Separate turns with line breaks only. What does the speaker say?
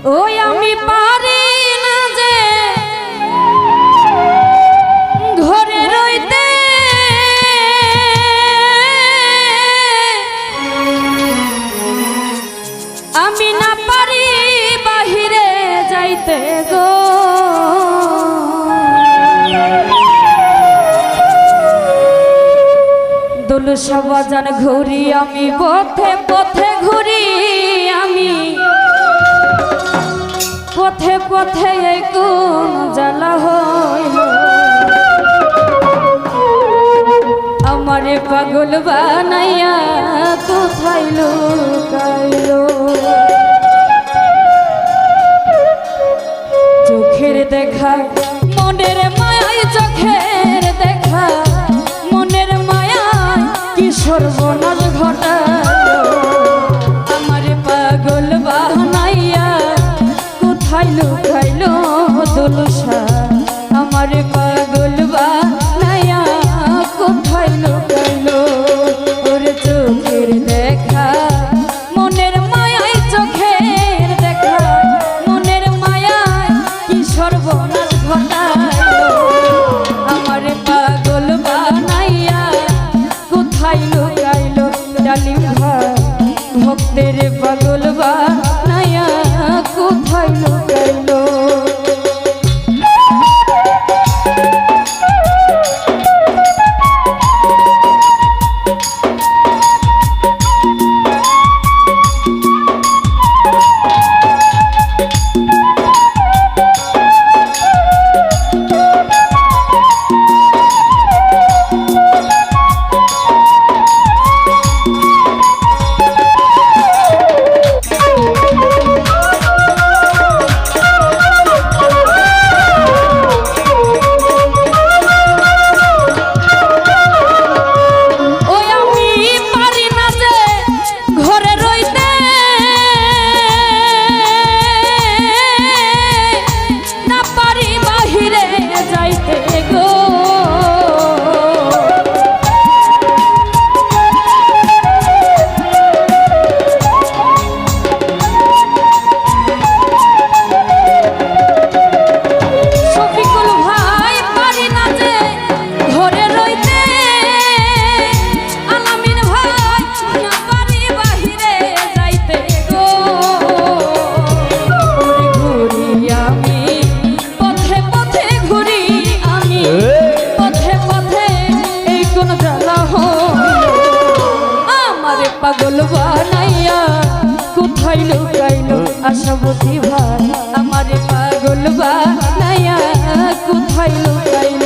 ওই আমি পারি না যে ঘরে রইতে, আমি না পারি বাহিরে যাইতে গো। দুলসা বাজান ঘুরি আমি পথে পথে ঘুরি, আমি পথে পথে কোন জ্বালা হইল, আমারে পাগল বানাইয়া কোথায় লুকাইল। চোখের দেখা মনের মায়ায়, চোখের দেখা মনের মায়ায় কি সর্বনাশ ঘটালো, আমারে পাগল বানাইয়া কোথায় লুকাইলো দুলসা, আমারে পাগল বানাইয়া কোথায় লুকাইলো। ওরে চোখের দেখা মনের মায়ায়, চোখের দেখা মনের মায়ায় কি সর্বনাশ ঘটালো, আমারে পাগল বানাইয়া কোথায় লুকাইলো। ডালিম ভাই ভক্তের পাগল বানাইয়া কোথায় লুকাইলো। পাগল বানাইয়া কোথায় লুকাইলো আশাবতী ভাই, আমারে পাগল বানাইয়া কোথায় লুকাইলো।